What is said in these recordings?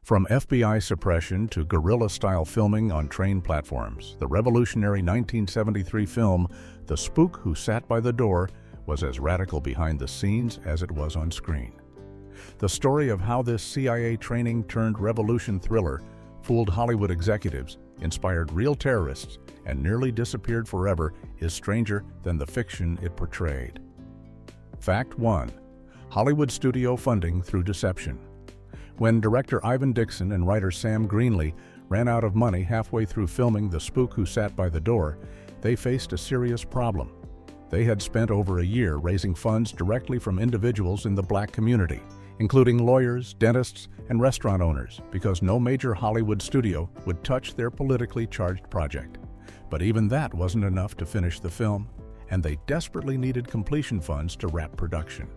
From FBI suppression to guerrilla-style filming on train platforms, the revolutionary 1973 film, The Spook Who Sat by the Door, was as radical behind the scenes as it was on screen. The story of how this CIA training-turned-revolution thriller fooled Hollywood executives, inspired real terrorists, and nearly disappeared forever is stranger than the fiction it portrayed. Fact 1. Hollywood studio funding through deception. When director Ivan Dixon and writer Sam Greenlee ran out of money halfway through filming The Spook Who Sat by the Door, they faced a serious problem. They had spent over a year raising funds directly from individuals in the black community, including lawyers, dentists, and restaurant owners, because no major Hollywood studio would touch their politically charged project. But even that wasn't enough to finish the film, and they desperately needed completion funds to wrap production.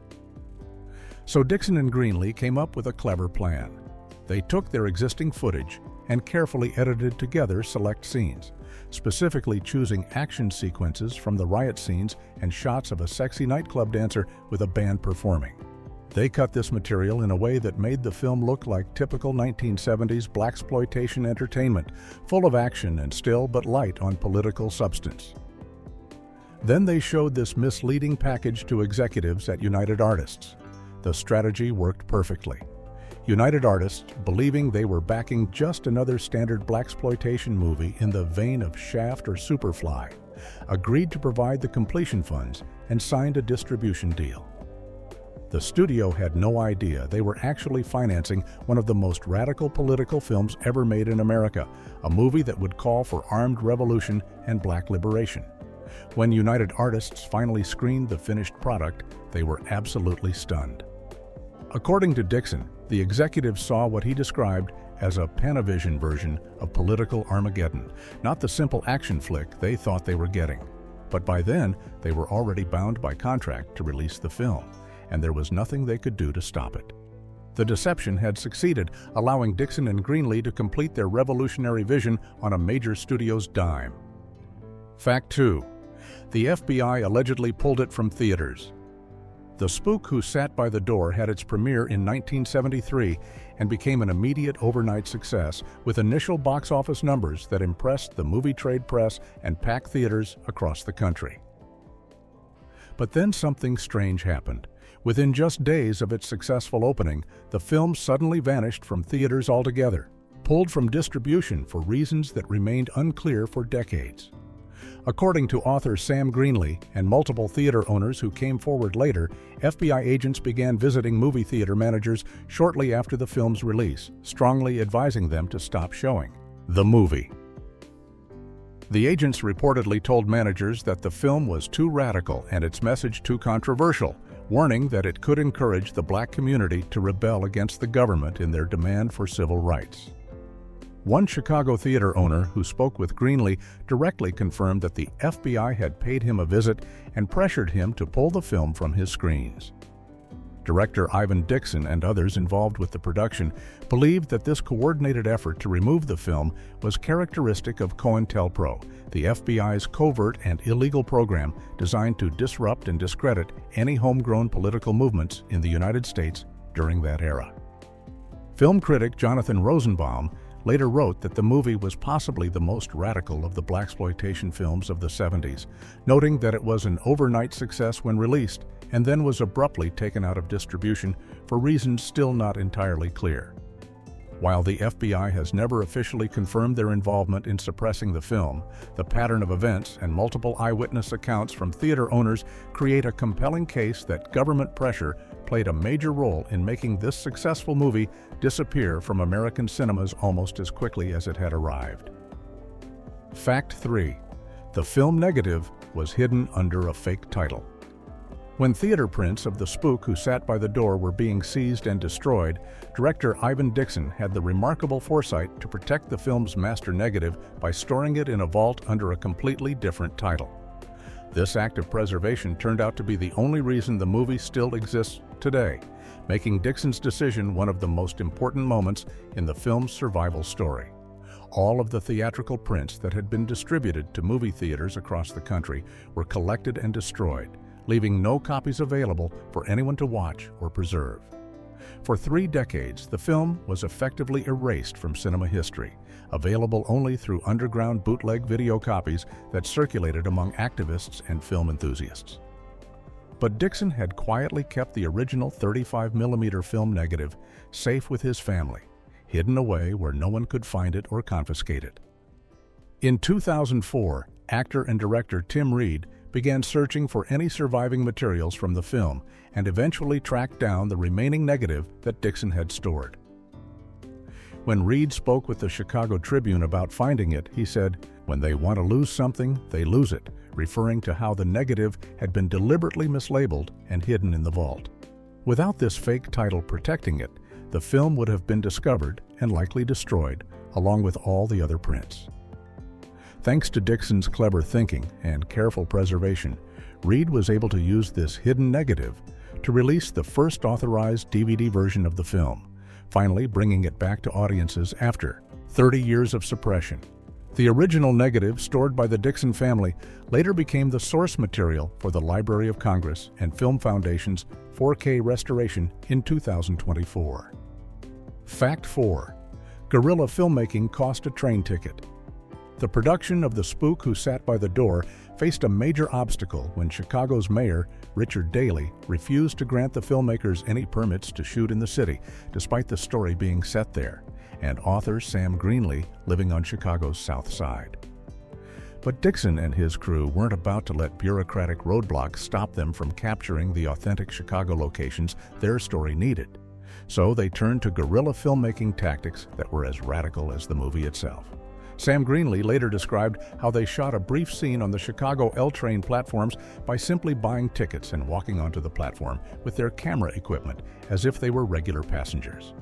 So Dixon and Greenlee came up with a clever plan. They took their existing footage and carefully edited together select scenes, specifically choosing action sequences from the riot scenes and shots of a sexy nightclub dancer with a band performing. They cut this material in a way that made the film look like typical 1970s blaxploitation entertainment, full of action and still but light on political substance. Then they showed this misleading package to executives at United Artists. The strategy worked perfectly. United Artists, believing they were backing just another standard blaxploitation movie in the vein of Shaft or Superfly, agreed to provide the completion funds and signed a distribution deal. The studio had no idea they were actually financing one of the most radical political films ever made in America, a movie that would call for armed revolution and black liberation. When United Artists finally screened the finished product, they were absolutely stunned. According to Dixon, the executives saw what he described as a Panavision version of political Armageddon, not the simple action flick they thought they were getting. But by then, they were already bound by contract to release the film, and there was nothing they could do to stop it. The deception had succeeded, allowing Dixon and Greenlee to complete their revolutionary vision on a major studio's dime. Fact 2. The FBI allegedly pulled it from theaters. The Spook Who Sat by the Door had its premiere in 1973 and became an immediate overnight success with initial box office numbers that impressed the movie trade press and packed theaters across the country. But then something strange happened. Within just days of its successful opening, the film suddenly vanished from theaters altogether, pulled from distribution for reasons that remained unclear for decades. According to author Sam Greenlee and multiple theater owners who came forward later, FBI agents began visiting movie theater managers shortly after the film's release, strongly advising them to stop showing the movie. The agents reportedly told managers that the film was too radical and its message too controversial, warning that it could encourage the black community to rebel against the government in their demand for civil rights. One Chicago theater owner who spoke with Greenlee directly confirmed that the FBI had paid him a visit and pressured him to pull the film from his screens. Director Ivan Dixon and others involved with the production believed that this coordinated effort to remove the film was characteristic of COINTELPRO, the FBI's covert and illegal program designed to disrupt and discredit any homegrown political movements in the United States during that era. Film critic Jonathan Rosenbaum later wrote that the movie was possibly the most radical of the blaxploitation films of the 70s, noting that it was an overnight success when released and then was abruptly taken out of distribution for reasons still not entirely clear. While the FBI has never officially confirmed their involvement in suppressing the film, the pattern of events and multiple eyewitness accounts from theater owners create a compelling case that government pressure played a major role in making this successful movie disappear from American cinemas almost as quickly as it had arrived. Fact 3. The film negative was hidden under a fake title. When theater prints of The Spook Who Sat by the Door were being seized and destroyed, director Ivan Dixon had the remarkable foresight to protect the film's master negative by storing it in a vault under a completely different title. This act of preservation turned out to be the only reason the movie still exists today, making Dixon's decision one of the most important moments in the film's survival story. All of the theatrical prints that had been distributed to movie theaters across the country were collected and destroyed, leaving no copies available for anyone to watch or preserve. For 3 decades, the film was effectively erased from cinema history, available only through underground bootleg video copies that circulated among activists and film enthusiasts. But Dixon had quietly kept the original 35mm film negative safe with his family, hidden away where no one could find it or confiscate it. In 2004, actor and director Tim Reed began searching for any surviving materials from the film and eventually tracked down the remaining negative that Dixon had stored. When Reed spoke with the Chicago Tribune about finding it, he said, "When they want to lose something, they lose it," referring to how the negative had been deliberately mislabeled and hidden in the vault. Without this fake title protecting it, the film would have been discovered and likely destroyed, along with all the other prints. Thanks to Dixon's clever thinking and careful preservation, Reed was able to use this hidden negative to release the first authorized DVD version of the film, finally bringing it back to audiences after 30 years of suppression. The original negative stored by the Dixon family later became the source material for the Library of Congress and Film Foundation's 4K restoration in 2024. Fact 4. Guerrilla filmmaking cost a train ticket. The production of The Spook Who Sat by the Door faced a major obstacle when Chicago's mayor, Richard Daley, refused to grant the filmmakers any permits to shoot in the city, despite the story being set there, and author Sam Greenlee living on Chicago's South Side. But Dixon and his crew weren't about to let bureaucratic roadblocks stop them from capturing the authentic Chicago locations their story needed. So they turned to guerrilla filmmaking tactics that were as radical as the movie itself. Sam Greenlee later described how they shot a brief scene on the Chicago L train platforms by simply buying tickets and walking onto the platform with their camera equipment as if they were regular passengers.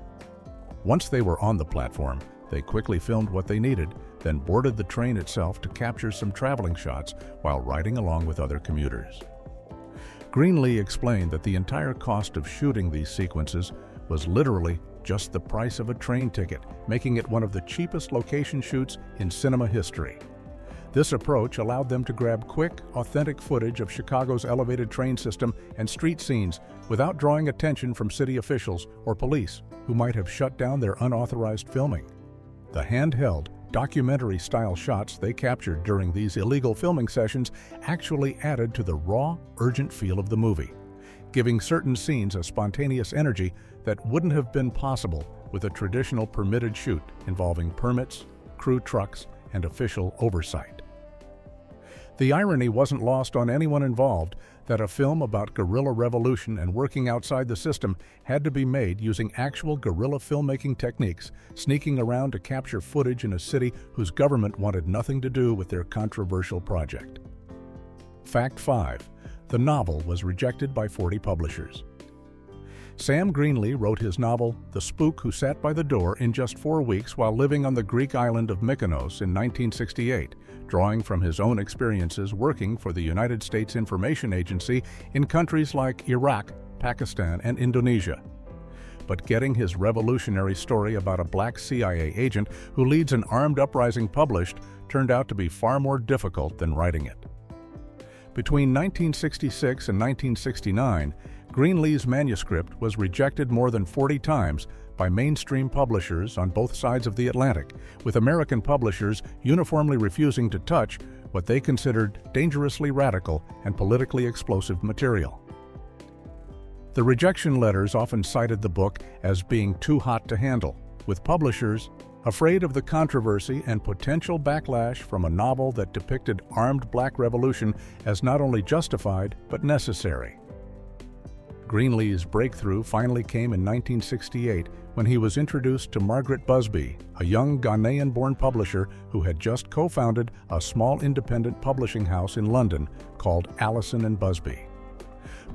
Once they were on the platform, they quickly filmed what they needed, then boarded the train itself to capture some traveling shots while riding along with other commuters. Greenlee explained that the entire cost of shooting these sequences was literally just the price of a train ticket, making it one of the cheapest location shoots in cinema history. This approach allowed them to grab quick, authentic footage of Chicago's elevated train system and street scenes without drawing attention from city officials or police who might have shut down their unauthorized filming. The handheld, documentary-style shots they captured during these illegal filming sessions actually added to the raw, urgent feel of the movie, giving certain scenes a spontaneous energy that wouldn't have been possible with a traditional permitted shoot involving permits, crew trucks, and official oversight. The irony wasn't lost on anyone involved that a film about guerrilla revolution and working outside the system had to be made using actual guerrilla filmmaking techniques, sneaking around to capture footage in a city whose government wanted nothing to do with their controversial project. Fact 5. The novel was rejected by 40 publishers. Sam Greenlee wrote his novel, The Spook Who Sat by the Door, in just 4 weeks while living on the Greek island of Mykonos in 1968, drawing from his own experiences working for the United States Information Agency in countries like Iraq, Pakistan, and Indonesia. But getting his revolutionary story about a black CIA agent who leads an armed uprising published turned out to be far more difficult than writing it. Between 1966 and 1969, Greenlee's manuscript was rejected more than 40 times by mainstream publishers on both sides of the Atlantic, with American publishers uniformly refusing to touch what they considered dangerously radical and politically explosive material. The rejection letters often cited the book as being too hot to handle, with publishers afraid of the controversy and potential backlash from a novel that depicted armed black revolution as not only justified but necessary. Greenlee's breakthrough finally came in 1968 when he was introduced to Margaret Busby, a young Ghanaian-born publisher who had just co-founded a small independent publishing house in London called Allison and Busby.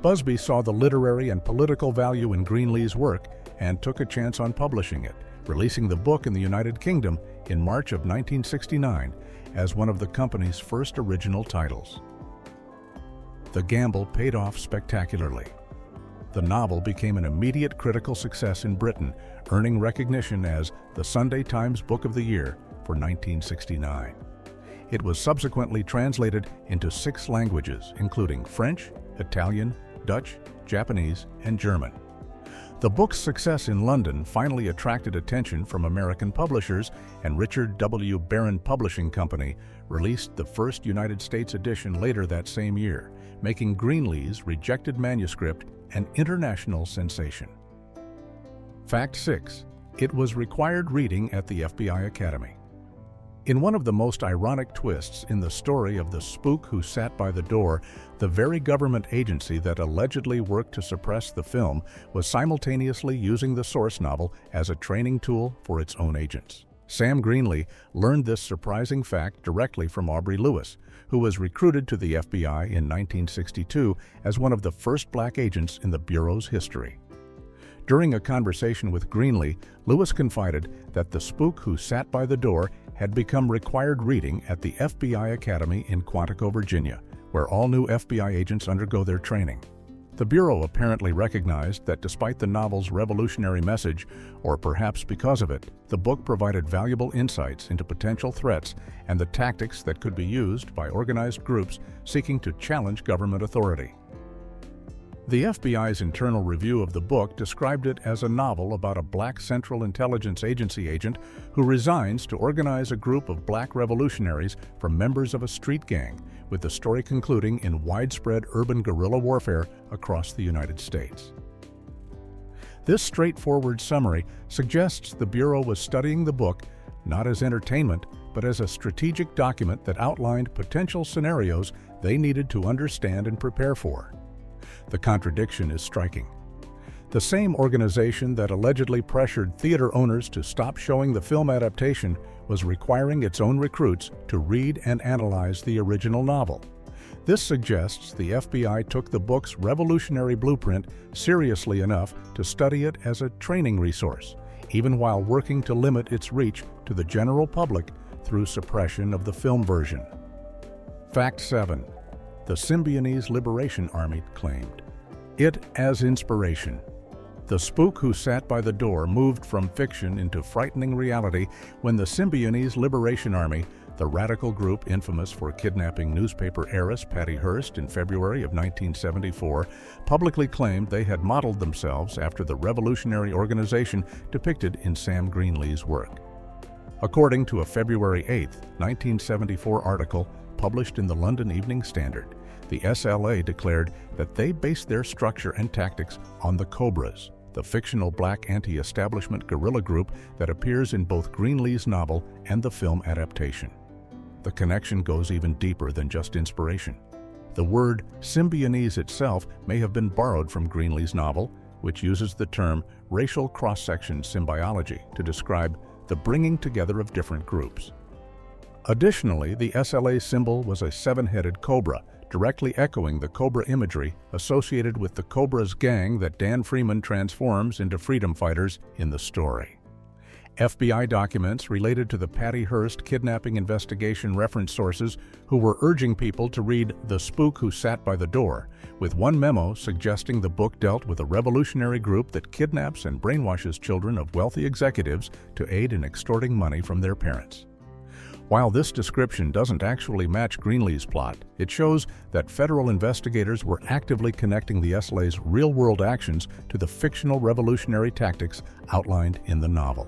Busby saw the literary and political value in Greenlee's work and took a chance on publishing it, releasing the book in the United Kingdom in March of 1969 as one of the company's first original titles. The gamble paid off spectacularly. The novel became an immediate critical success in Britain, earning recognition as the Sunday Times Book of the Year for 1969. It was subsequently translated into 6 languages, including French, Italian, Dutch, Japanese, and German. The book's success in London finally attracted attention from American publishers, and Richard W. Barron Publishing Company released the first United States edition later that same year, making Greenlee's rejected manuscript an international sensation. Fact 6. It was required reading at the FBI Academy. In one of the most ironic twists in the story of the spook who sat by the door, the very government agency that allegedly worked to suppress the film was simultaneously using the source novel as a training tool for its own agents. Sam Greenlee learned this surprising fact directly from Aubrey Lewis, who was recruited to the FBI in 1962 as one of the first black agents in the Bureau's history. During a conversation with Greenlee, Lewis confided that The Spook Who Sat by the Door had become required reading at the FBI Academy in Quantico, Virginia, where all new FBI agents undergo their training. The Bureau apparently recognized that despite the novel's revolutionary message, or perhaps because of it, the book provided valuable insights into potential threats and the tactics that could be used by organized groups seeking to challenge government authority. The FBI's internal review of the book described it as a novel about a black Central Intelligence Agency agent who resigns to organize a group of black revolutionaries from members of a street gang, with the story concluding in widespread urban guerrilla warfare across the United States. This straightforward summary suggests the Bureau was studying the book not as entertainment, but as a strategic document that outlined potential scenarios they needed to understand and prepare for. The contradiction is striking. The same organization that allegedly pressured theater owners to stop showing the film adaptation was requiring its own recruits to read and analyze the original novel. This suggests the FBI took the book's revolutionary blueprint seriously enough to study it as a training resource, even while working to limit its reach to the general public through suppression of the film version. Fact 7. The Symbionese Liberation Army claimed it as inspiration. The Spook Who Sat by the Door moved from fiction into frightening reality when the Symbionese Liberation Army, the radical group infamous for kidnapping newspaper heiress Patty Hearst in February of 1974, publicly claimed they had modeled themselves after the revolutionary organization depicted in Sam Greenlee's work. According to a February 8, 1974 article published in the London Evening Standard, the SLA declared that they based their structure and tactics on the Cobras, the fictional black anti-establishment guerrilla group that appears in both Greenlee's novel and the film adaptation. The connection goes even deeper than just inspiration. The word Symbionese itself may have been borrowed from Greenlee's novel, which uses the term racial cross-section symbiology to describe the bringing together of different groups. Additionally, the SLA symbol was a seven-headed cobra, directly echoing the cobra imagery associated with the Cobra's gang that Dan Freeman transforms into freedom fighters in the story. FBI documents related to the Patty Hearst kidnapping investigation reference sources who were urging people to read The Spook Who Sat by the Door, with one memo suggesting the book dealt with a revolutionary group that kidnaps and brainwashes children of wealthy executives to aid in extorting money from their parents. While this description doesn't actually match Greenlee's plot, it shows that federal investigators were actively connecting the SLA's real-world actions to the fictional revolutionary tactics outlined in the novel.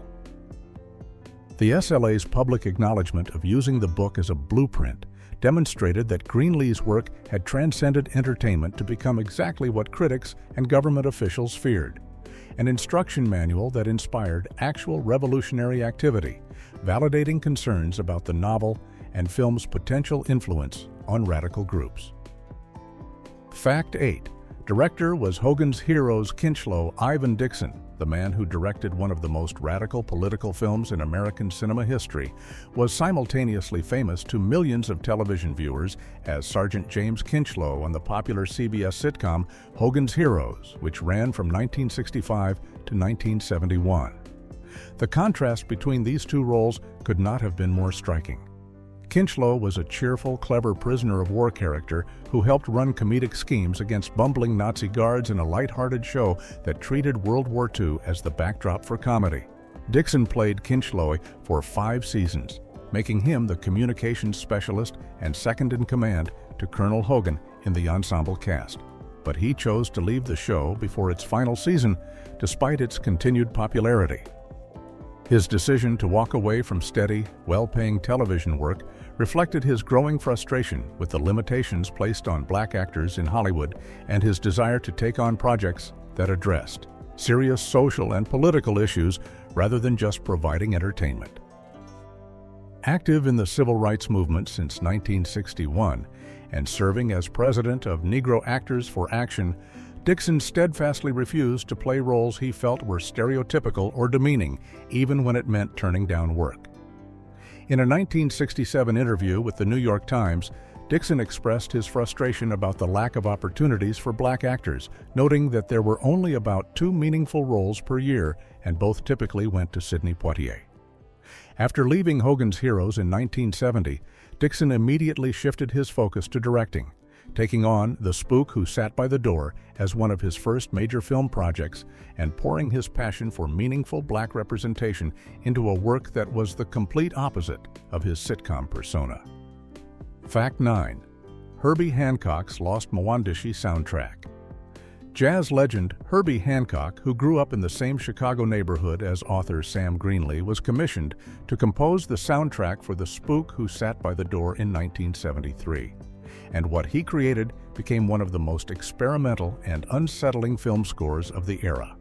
The SLA's public acknowledgement of using the book as a blueprint demonstrated that Greenlee's work had transcended entertainment to become exactly what critics and government officials feared: an instruction manual that inspired actual revolutionary activity, validating concerns about the novel and film's potential influence on radical groups. Fact 8. Director was Hogan's Heroes Kinchlow Ivan Dixon, the man who directed one of the most radical political films in American cinema history, was simultaneously famous to millions of television viewers as Sergeant James Kinchlow on the popular CBS sitcom Hogan's Heroes, which ran from 1965 to 1971. The contrast between these two roles could not have been more striking. Kinchlow was a cheerful, clever prisoner of war character who helped run comedic schemes against bumbling Nazi guards in a light-hearted show that treated World War II as the backdrop for comedy. Dixon played Kinchlow for 5 seasons, making him the communications specialist and second in command to Colonel Hogan in the ensemble cast. but he chose to leave the show before its final season, despite its continued popularity. His decision to walk away from steady, well-paying television work reflected his growing frustration with the limitations placed on black actors in Hollywood and his desire to take on projects that addressed serious social and political issues rather than just providing entertainment. Active in the civil rights movement since 1961 and serving as president of Negro Actors for Action, Dixon steadfastly refused to play roles he felt were stereotypical or demeaning, even when it meant turning down work. In a 1967 interview with the New York Times, Dixon expressed his frustration about the lack of opportunities for black actors, noting that there were only about 2 meaningful roles per year, and both typically went to Sidney Poitier. After leaving Hogan's Heroes in 1970, Dixon immediately shifted his focus to directing, taking on The Spook Who Sat by the Door as one of his first major film projects and pouring his passion for meaningful black representation into a work that was the complete opposite of his sitcom persona. Fact 9. Herbie Hancock's Lost Mwandishi soundtrack. Jazz legend Herbie Hancock, who grew up in the same Chicago neighborhood as author Sam Greenlee, was commissioned to compose the soundtrack for The Spook Who Sat by the Door in 1973. And what he created became one of the most experimental and unsettling film scores of the era.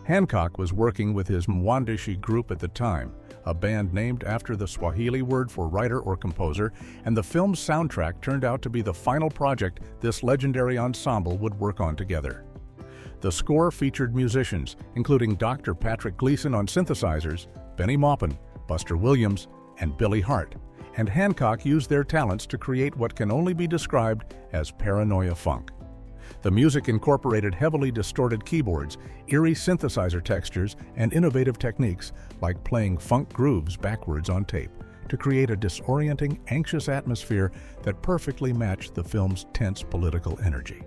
Hancock was working with his Mwandishi group at the time, a band named after the Swahili word for writer or composer, and the film's soundtrack turned out to be the final project this legendary ensemble would work on together. The score featured musicians, including Dr. Patrick Gleason on synthesizers, Benny Maupin, Buster Williams, and Billy Hart, and Hancock used their talents to create what can only be described as paranoia funk. The music incorporated heavily distorted keyboards, eerie synthesizer textures, and innovative techniques like playing funk grooves backwards on tape to create a disorienting, anxious atmosphere that perfectly matched the film's tense political energy.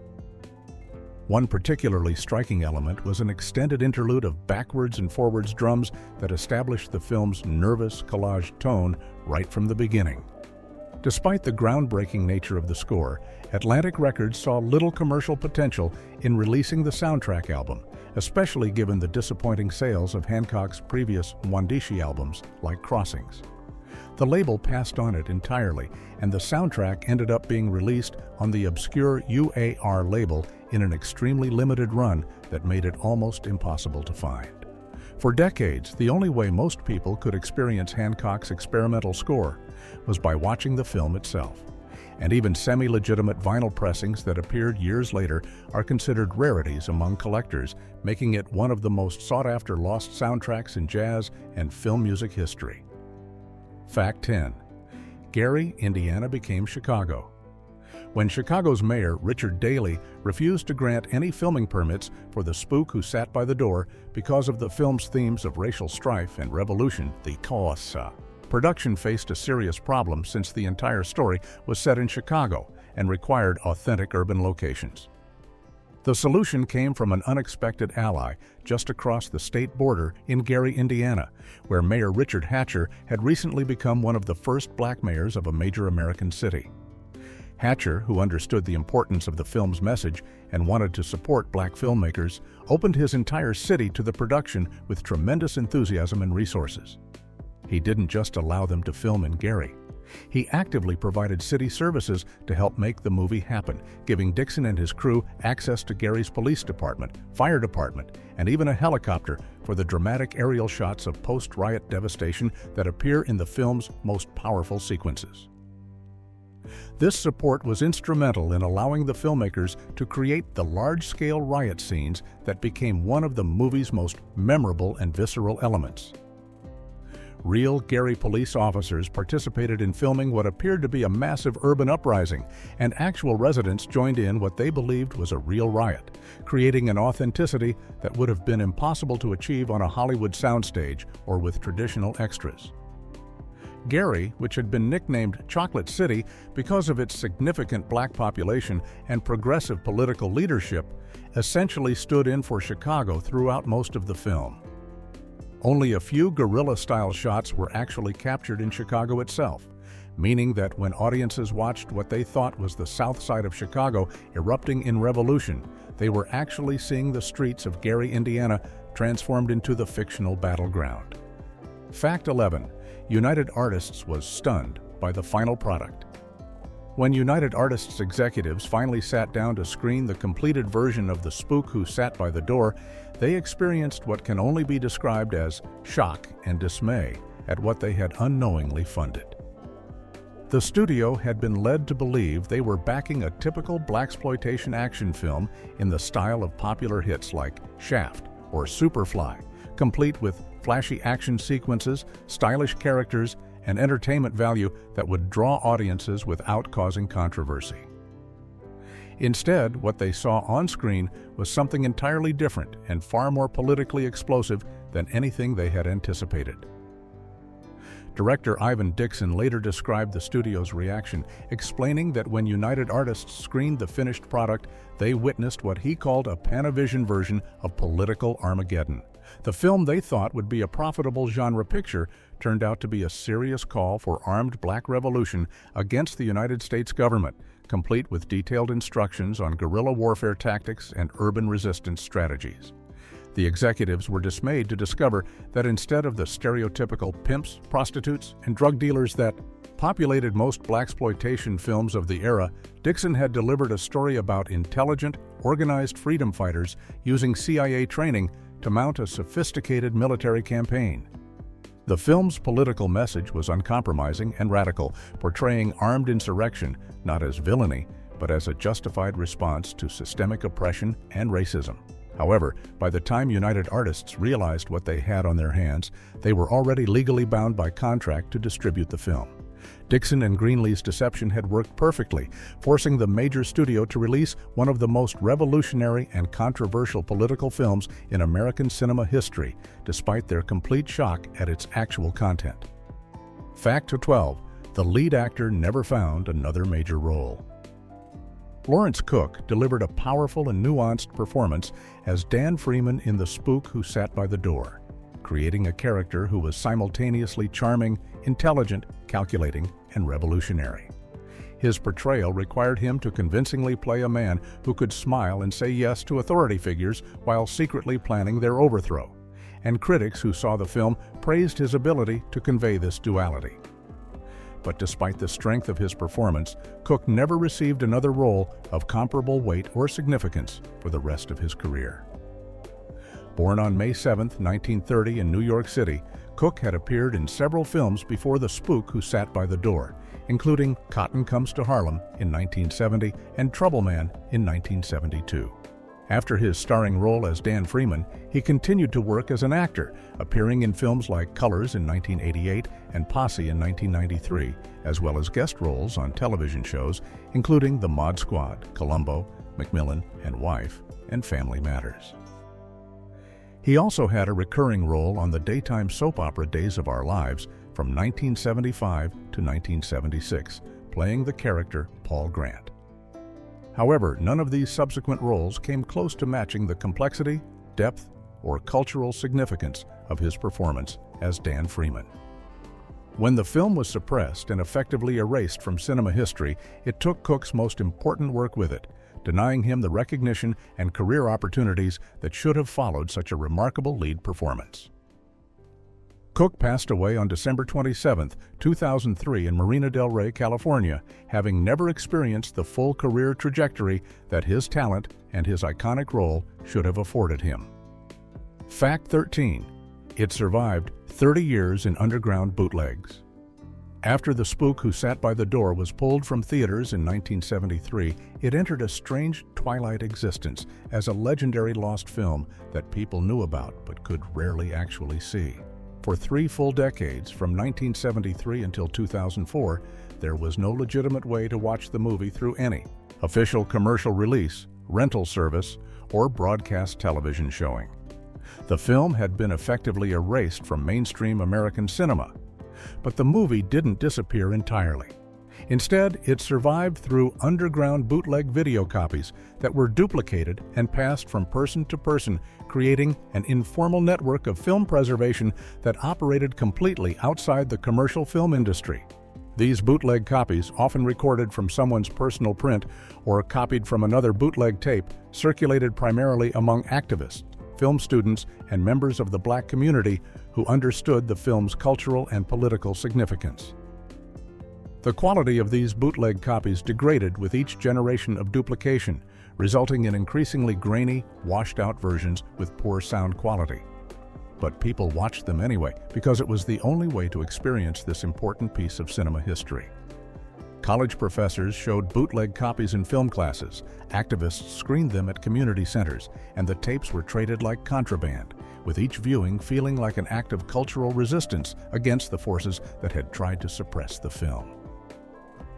One particularly striking element was an extended interlude of backwards and forwards drums that established the film's nervous collage tone right from the beginning. Despite the groundbreaking nature of the score, Atlantic Records saw little commercial potential in releasing the soundtrack album, especially given the disappointing sales of Hancock's previous Mwandishi albums like Crossings. The label passed on it entirely, and the soundtrack ended up being released on the obscure UAR label in an extremely limited run that made it almost impossible to find. For decades, the only way most people could experience Hancock's experimental score was by watching the film itself. And even semi-legitimate vinyl pressings that appeared years later are considered rarities among collectors, making it one of the most sought-after lost soundtracks in jazz and film music history. Fact 10. Gary, Indiana became Chicago. When Chicago's mayor, Richard Daley, refused to grant any filming permits for The Spook Who Sat by the Door because of the film's themes of racial strife and revolution, the Causa, production faced a serious problem since the entire story was set in Chicago and required authentic urban locations. The solution came from an unexpected ally just across the state border in Gary, Indiana, where Mayor Richard Hatcher had recently become one of the first black mayors of a major American city. Hatcher, who understood the importance of the film's message and wanted to support black filmmakers, opened his entire city to the production with tremendous enthusiasm and resources. He didn't just allow them to film in Gary. He actively provided city services to help make the movie happen, giving Dixon and his crew access to Gary's police department, fire department, and even a helicopter for the dramatic aerial shots of post-riot devastation that appear in the film's most powerful sequences. This support was instrumental in allowing the filmmakers to create the large-scale riot scenes that became one of the movie's most memorable and visceral elements. Real Gary police officers participated in filming what appeared to be a massive urban uprising, and actual residents joined in what they believed was a real riot, creating an authenticity that would have been impossible to achieve on a Hollywood soundstage or with traditional extras. Gary, which had been nicknamed Chocolate City because of its significant black population and progressive political leadership, essentially stood in for Chicago throughout most of the film. Only a few guerrilla-style shots were actually captured in Chicago itself, meaning that when audiences watched what they thought was the South Side of Chicago erupting in revolution, they were actually seeing the streets of Gary, Indiana, transformed into the fictional battleground. Fact 11. United Artists was stunned by the final product. When United Artists executives finally sat down to screen the completed version of The Spook Who Sat by the Door, they experienced what can only be described as shock and dismay at what they had unknowingly funded. The studio had been led to believe they were backing a typical blaxploitation action film in the style of popular hits like Shaft or Superfly, complete with flashy action sequences, stylish characters, and entertainment value that would draw audiences without causing controversy. Instead, what they saw on screen was something entirely different and far more politically explosive than anything they had anticipated. Director Ivan Dixon later described the studio's reaction, explaining that when United Artists screened the finished product, they witnessed what he called a Panavision version of political Armageddon. The film they thought would be a profitable genre picture turned out to be a serious call for armed black revolution against the United States government, complete with detailed instructions on guerrilla warfare tactics and urban resistance strategies. The executives were dismayed to discover that instead of the stereotypical pimps, prostitutes, and drug dealers that populated most blaxploitation films of the era, Dixon had delivered a story about intelligent, organized freedom fighters using CIA training to mount a sophisticated military campaign. The film's political message was uncompromising and radical, portraying armed insurrection not as villainy, but as a justified response to systemic oppression and racism. However, by the time United Artists realized what they had on their hands, they were already legally bound by contract to distribute the film. Dixon and Greenlee's deception had worked perfectly, forcing the major studio to release one of the most revolutionary and controversial political films in American cinema history, despite their complete shock at its actual content. Fact 12. The lead actor never found another major role. Lawrence Cook delivered a powerful and nuanced performance as Dan Freeman in The Spook Who Sat by the Door, creating a character who was simultaneously charming, intelligent, calculating, and revolutionary. His portrayal required him to convincingly play a man who could smile and say yes to authority figures while secretly planning their overthrow, and critics who saw the film praised his ability to convey this duality. But despite the strength of his performance, Cook never received another role of comparable weight or significance for the rest of his career. Born on May 7, 1930 in New York City, Cook had appeared in several films before The Spook Who Sat by the Door, including Cotton Comes to Harlem in 1970 and Trouble Man in 1972. After his starring role as Dan Freeman, he continued to work as an actor, appearing in films like Colors in 1988 and Posse in 1993, as well as guest roles on television shows, including The Mod Squad, Columbo, Macmillan and Wife, and Family Matters. He also had a recurring role on the daytime soap opera Days of Our Lives from 1975 to 1976, playing the character Paul Grant. However, none of these subsequent roles came close to matching the complexity, depth, or cultural significance of his performance as Dan Freeman. When the film was suppressed and effectively erased from cinema history, it took Cook's most important work with it, denying him the recognition and career opportunities that should have followed such a remarkable lead performance. Cook passed away on December 27, 2003 in Marina del Rey, California, having never experienced the full career trajectory that his talent and his iconic role should have afforded him. Fact 13. It survived 30 years in underground bootlegs. After The Spook Who Sat by the Door was pulled from theaters in 1973, it entered a strange twilight existence as a legendary lost film that people knew about but could rarely actually see. For 3 full decades, from 1973 until 2004, there was no legitimate way to watch the movie through any official commercial release, rental service, or broadcast television showing. The film had been effectively erased from mainstream American cinema, but the movie didn't disappear entirely. Instead, it survived through underground bootleg video copies that were duplicated and passed from person to person, creating an informal network of film preservation that operated completely outside the commercial film industry. These bootleg copies, often recorded from someone's personal print or copied from another bootleg tape, circulated primarily among activists, film students, and members of the Black community who understood the film's cultural and political significance. The quality of these bootleg copies degraded with each generation of duplication, resulting in increasingly grainy, washed-out versions with poor sound quality. But people watched them anyway because it was the only way to experience this important piece of cinema history. College professors showed bootleg copies in film classes, activists screened them at community centers, and the tapes were traded like contraband, with each viewing feeling like an act of cultural resistance against the forces that had tried to suppress the film.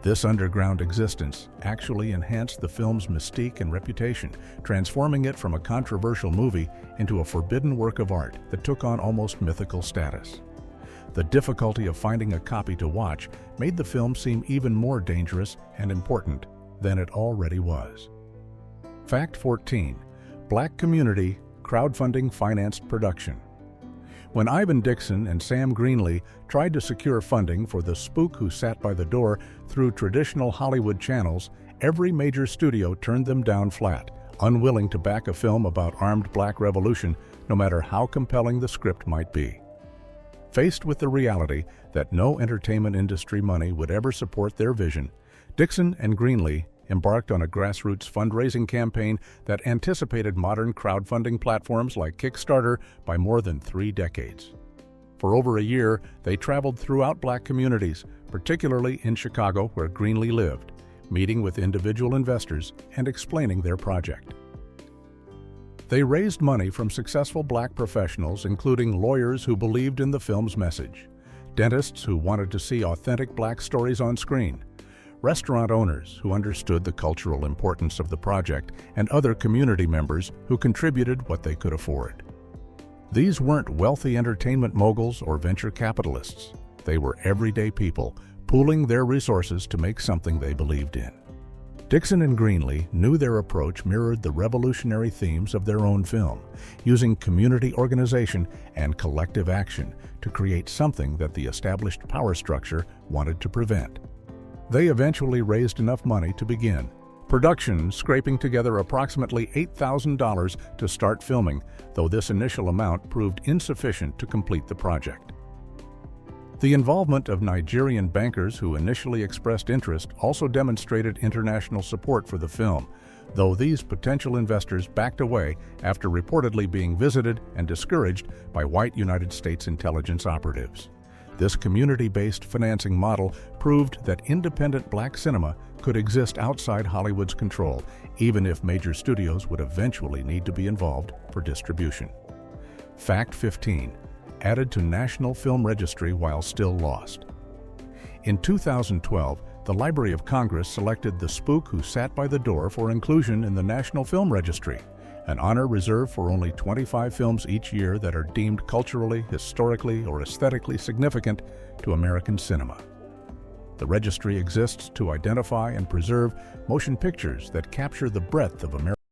This underground existence actually enhanced the film's mystique and reputation, transforming it from a controversial movie into a forbidden work of art that took on almost mythical status. The difficulty of finding a copy to watch made the film seem even more dangerous and important than it already was. Fact 14. Black Community Crowdfunding Financed Production. When Ivan Dixon and Sam Greenlee tried to secure funding for The Spook Who Sat by the Door through traditional Hollywood channels, every major studio turned them down flat, unwilling to back a film about armed Black revolution, no matter how compelling the script might be. Faced with the reality that no entertainment industry money would ever support their vision, Dixon and Greenlee embarked on a grassroots fundraising campaign that anticipated modern crowdfunding platforms like Kickstarter by more than 3 decades. For over a year, they traveled throughout Black communities, particularly in Chicago, where Greenlee lived, meeting with individual investors and explaining their project. They raised money from successful Black professionals, including lawyers who believed in the film's message, dentists who wanted to see authentic Black stories on screen, restaurant owners who understood the cultural importance of the project, and other community members who contributed what they could afford. These weren't wealthy entertainment moguls or venture capitalists. They were everyday people, pooling their resources to make something they believed in. Dixon and Greenlee knew their approach mirrored the revolutionary themes of their own film, using community organization and collective action to create something that the established power structure wanted to prevent. They eventually raised enough money to begin production, scraping together approximately $8,000 to start filming, though this initial amount proved insufficient to complete the project. The involvement of Nigerian bankers who initially expressed interest also demonstrated international support for the film, though these potential investors backed away after reportedly being visited and discouraged by white United States intelligence operatives. This community-based financing model proved that independent Black cinema could exist outside Hollywood's control, even if major studios would eventually need to be involved for distribution. Fact 15. Added to National Film Registry while still lost. In 2012, the Library of Congress selected The Spook Who Sat by the Door for inclusion in the National Film Registry, an honor reserved for only 25 films each year that are deemed culturally, historically, or aesthetically significant to American cinema. The registry exists to identify and preserve motion pictures that capture the breadth of American